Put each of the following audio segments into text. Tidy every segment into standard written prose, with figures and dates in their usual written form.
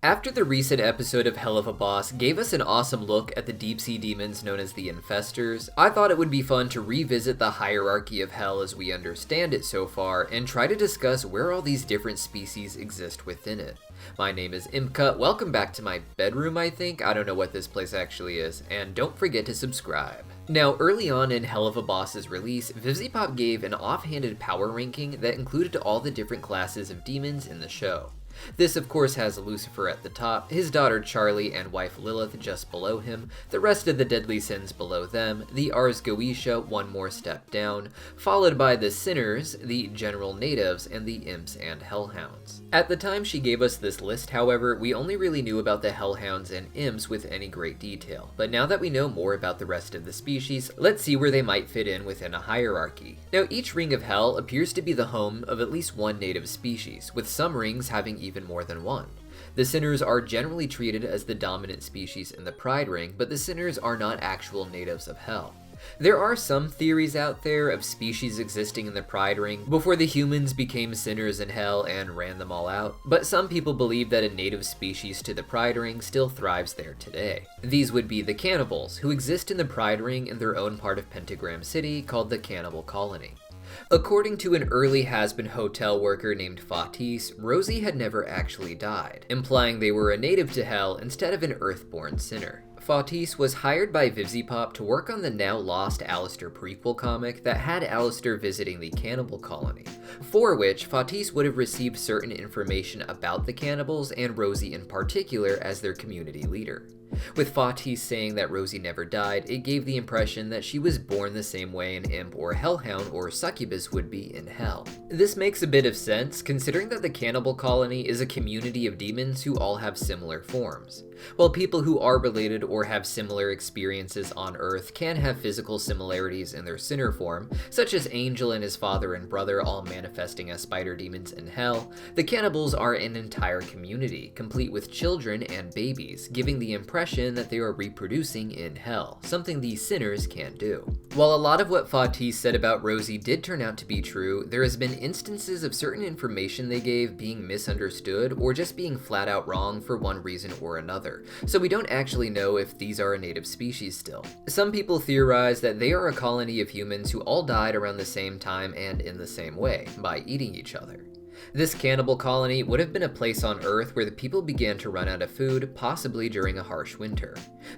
After the recent episode of Helluva Boss gave us an awesome look at the deep sea demons known as the Infestors, I thought it would be fun to revisit the hierarchy of Hell as we understand it so far and try to discuss where all these different species exist within it. My name is Deepcut, welcome back to my bedroom I think, I don't know what this place actually is, and don't forget to subscribe. Now, early on in Helluva Boss's release, VivziePop gave an offhanded power ranking that included all the different classes of demons in the show. This of course has Lucifer at the top, his daughter Charlie and wife Lilith just below him, the rest of the deadly sins below them, the Ars Goetia one more step down, followed by the sinners, the general natives, and the imps and hellhounds. At the time she gave us this list, however, we only really knew about the hellhounds and imps with any great detail, but now that we know more about the rest of the species, let's see where they might fit in within a hierarchy. Now each ring of hell appears to be the home of at least one native species, with some rings having even more than one. The sinners are generally treated as the dominant species in the Pride Ring, but the sinners are not actual natives of Hell. There are some theories out there of species existing in the Pride Ring before the humans became sinners in Hell and ran them all out, but some people believe that a native species to the Pride Ring still thrives there today. These would be the cannibals, who exist in the Pride Ring in their own part of Pentagram City called the Cannibal Colony. According to an early has-been hotel worker named Fatis, Rosie had never actually died, implying they were a native to Hell instead of an Earthborn sinner. Fatis was hired by VivziePop to work on the now-lost Alistair prequel comic that had Alistair visiting the cannibal colony, for which Fatis would have received certain information about the cannibals and Rosie in particular as their community leader. With Fatis saying that Rosie never died, it gave the impression that she was born the same way an imp or hellhound or succubus would be in Hell. This makes a bit of sense, considering that the cannibal colony is a community of demons who all have similar forms. While people who are related or have similar experiences on Earth can have physical similarities in their sinner form, such as Angel and his father and brother all manifesting as spider demons in Hell, the cannibals are an entire community, complete with children and babies, giving the impression that they are reproducing in Hell, something these sinners can't do. While a lot of what Fatis said about Rosie did turn out to be true, there has been instances of certain information they gave being misunderstood or just being flat out wrong for one reason or another, so we don't actually know if these are a native species still. Some people theorize that they are a colony of humans who all died around the same time and in the same way, by eating each other. This cannibal colony would have been a place on Earth where the people began to run out of food, possibly during a harsh winter.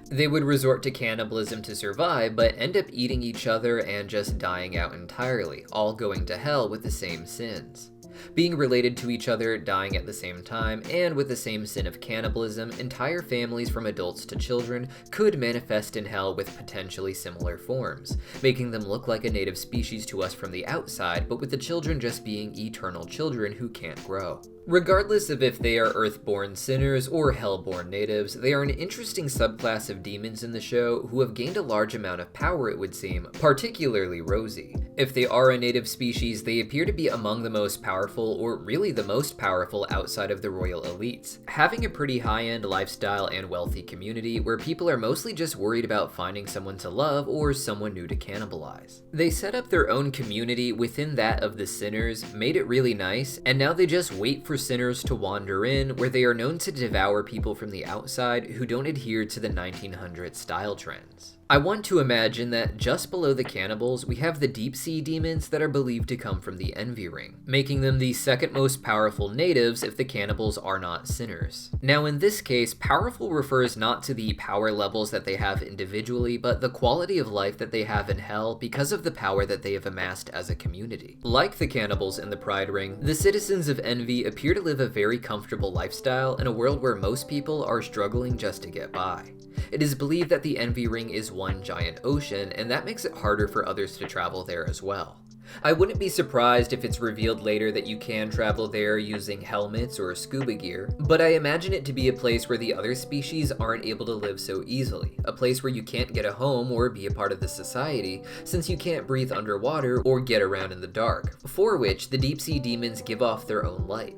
They would resort to cannibalism to survive, but end up eating each other and just dying out entirely, all going to Hell with the same sins. Being related to each other, dying at the same time, and with the same sin of cannibalism, entire families from adults to children could manifest in Hell with potentially similar forms, making them look like a native species to us from the outside, but with the children just being eternal children who can't grow. Regardless of if they are Earthborn sinners or Hellborn natives, they are an interesting subclass of demons in the show who have gained a large amount of power, it would seem, particularly Rosie. If they are a native species, they appear to be among the most powerful, or really the most powerful outside of the royal elites, having a pretty high-end lifestyle and wealthy community where people are mostly just worried about finding someone to love or someone new to cannibalize. They set up their own community within that of the sinners, made it really nice, and now they just wait for sinners to wander in, where they are known to devour people from the outside who don't adhere to the 1900s style trends. I want to imagine that just below the cannibals, we have the deep sea demons that are believed to come from the Envy Ring, making them the second most powerful natives if the cannibals are not sinners. Now in this case, powerful refers not to the power levels that they have individually, but the quality of life that they have in Hell because of the power that they have amassed as a community. Like the cannibals in the Pride Ring, the citizens of Envy appear to live a very comfortable lifestyle in a world where most people are struggling just to get by. It is believed that the Envy Ring is one giant ocean, and that makes it harder for others to travel there as well. I wouldn't be surprised if it's revealed later that you can travel there using helmets or scuba gear, but I imagine it to be a place where the other species aren't able to live so easily, a place where you can't get a home or be a part of the society, since you can't breathe underwater or get around in the dark, for which the deep sea demons give off their own light.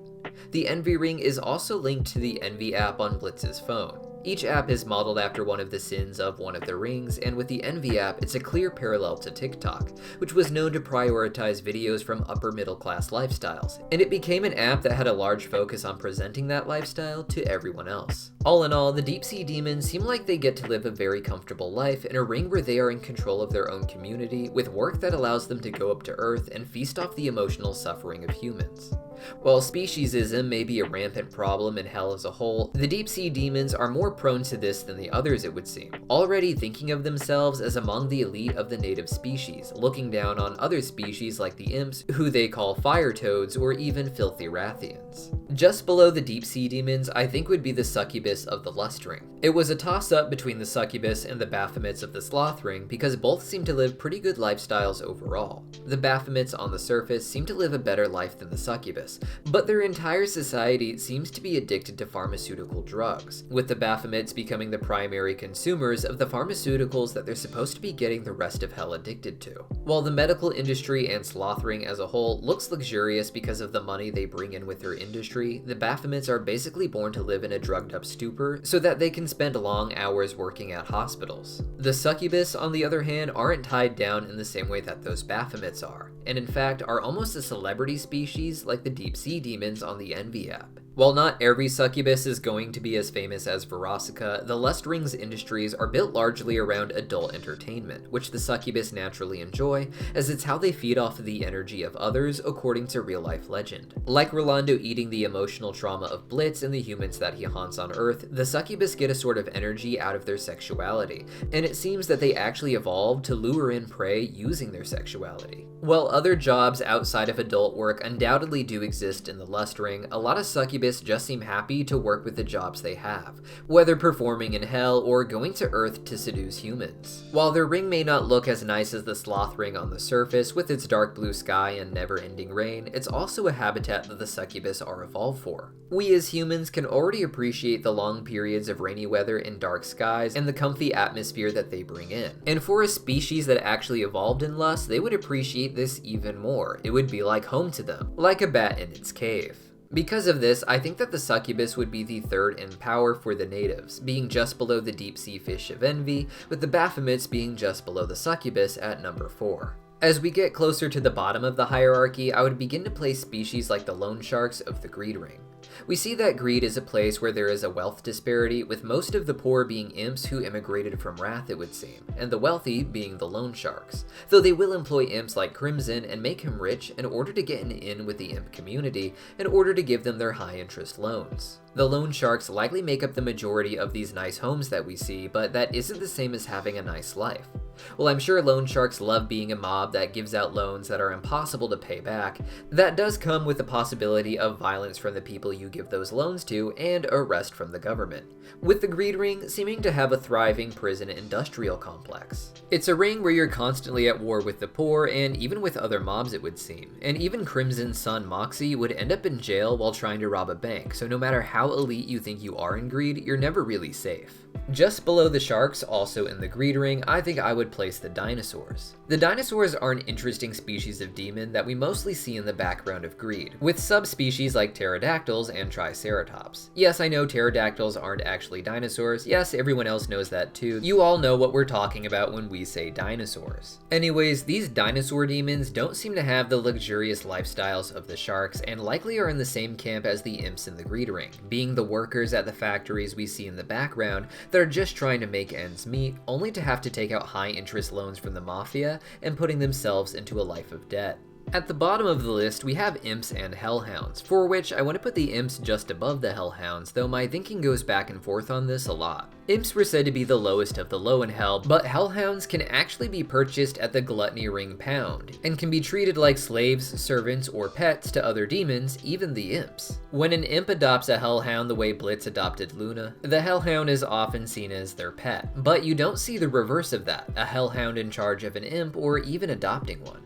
The Envy Ring is also linked to the Envy app on Blitz's phone. Each app is modeled after one of the sins of one of the rings, and with the Envy app, it's a clear parallel to TikTok, which was known to prioritize videos from upper middle class lifestyles, and it became an app that had a large focus on presenting that lifestyle to everyone else. All in all, the deep sea demons seem like they get to live a very comfortable life in a ring where they are in control of their own community, with work that allows them to go up to Earth and feast off the emotional suffering of humans. While speciesism may be a rampant problem in Hell as a whole, the deep sea demons are more prone to this than the others, it would seem, already thinking of themselves as among the elite of the native species, looking down on other species like the imps, who they call fire toads or even filthy Rathians. Just below the deep sea demons, I think would be the Succubus of the Lust Ring. It was a toss-up between the Succubus and the Baphomets of the Sloth Ring because both seem to live pretty good lifestyles overall. The Baphomets on the surface seem to live a better life than the Succubus, but their entire society seems to be addicted to pharmaceutical drugs, with the Baphomets becoming the primary consumers of the pharmaceuticals that they're supposed to be getting the rest of Hell addicted to. While the medical industry and Sloth Ring as a whole looks luxurious because of the money they bring in with their industry, the Baphomets are basically born to live in a drugged up stupor so that they can spend long hours working at hospitals. The Succubus, on the other hand, aren't tied down in the same way that those Baphomets are, and in fact are almost a celebrity species like the deep sea demons on the Envy app. While not every Succubus is going to be as famous as Verosica, the Lust Ring's industries are built largely around adult entertainment, which the Succubus naturally enjoy, as it's how they feed off of the energy of others, according to real-life legend. Like Rolando eating the emotional trauma of Blitz and the humans that he haunts on Earth, the Succubus get a sort of energy out of their sexuality, and it seems that they actually evolved to lure in prey using their sexuality. While other jobs outside of adult work undoubtedly do exist in the Lust Ring, a lot of Succubus just seem happy to work with the jobs they have, whether performing in Hell or going to Earth to seduce humans. While their ring may not look as nice as the Sloth Ring on the surface with its dark blue sky and never-ending rain, it's also a habitat that the Succubus are evolved for. We as humans can already appreciate the long periods of rainy weather and dark skies and the comfy atmosphere that they bring in. And for a species that actually evolved in lust, they would appreciate this even more. It would be like home to them, like a bat in its cave. Because of this, I think that the Succubus would be the third in power for the natives, being just below the deep sea fish of Envy, with the Baphomets being just below the Succubus at number 4. As we get closer to the bottom of the hierarchy, I would begin to place species like the loan sharks of the Greed Ring. We see that greed is a place where there is a wealth disparity, with most of the poor being imps who immigrated from Wrath, it would seem, and the wealthy being the loan sharks, though they will employ imps like Crimson and make him rich in order to get an in with the imp community, in order to give them their high interest loans. The loan sharks likely make up the majority of these nice homes that we see, but that isn't the same as having a nice life. While I'm sure loan sharks love being a mob that gives out loans that are impossible to pay back, that does come with the possibility of violence from the people you give those loans to and arrest from the government, with the Greed Ring seeming to have a thriving prison industrial complex. It's a ring where you're constantly at war with the poor and even with other mobs, it would seem, and even Crimson's son Moxie would end up in jail while trying to rob a bank, so no matter how elite you think you are in greed, you're never really safe. Just below the sharks, also in the Greed Ring, I think I would place the Dinosaurs. The Dinosaurs are an interesting species of demon that we mostly see in the background of greed, with subspecies like pterodactyls and triceratops. Yes, I know pterodactyls aren't actually dinosaurs. Yes, everyone else knows that too. You all know what we're talking about when we say dinosaurs. Anyways, these dinosaur demons don't seem to have the luxurious lifestyles of the sharks and likely are in the same camp as the imps in the Greed Ring, being the workers at the factories we see in the background that are just trying to make ends meet, only to have to take out high interest loans from the mafia and putting themselves into a life of debt. At the bottom of the list, we have Imps and Hellhounds, for which I want to put the Imps just above the Hellhounds, though my thinking goes back and forth on this a lot. Imps were said to be the lowest of the low in Hell, but Hellhounds can actually be purchased at the Gluttony Ring Pound, and can be treated like slaves, servants, or pets to other demons, even the Imps. When an Imp adopts a Hellhound the way Blitz adopted Luna, the Hellhound is often seen as their pet, but you don't see the reverse of that, a Hellhound in charge of an Imp or even adopting one.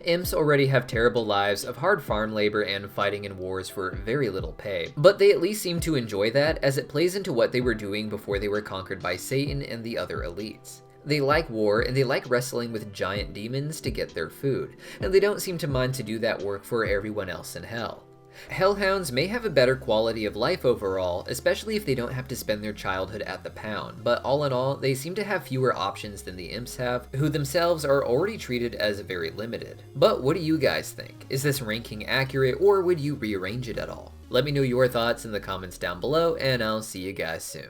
Imps already have terrible lives of hard farm labor and fighting in wars for very little pay, but they at least seem to enjoy that as it plays into what they were doing before they were conquered by Satan and the other elites. They like war and they like wrestling with giant demons to get their food, and they don't seem to mind to do that work for everyone else in Hell. Hellhounds may have a better quality of life overall, especially if they don't have to spend their childhood at the pound, but all in all, they seem to have fewer options than the Imps have, who themselves are already treated as very limited. But what do you guys think? Is this ranking accurate, or would you rearrange it at all? Let me know your thoughts in the comments down below, and I'll see you guys soon.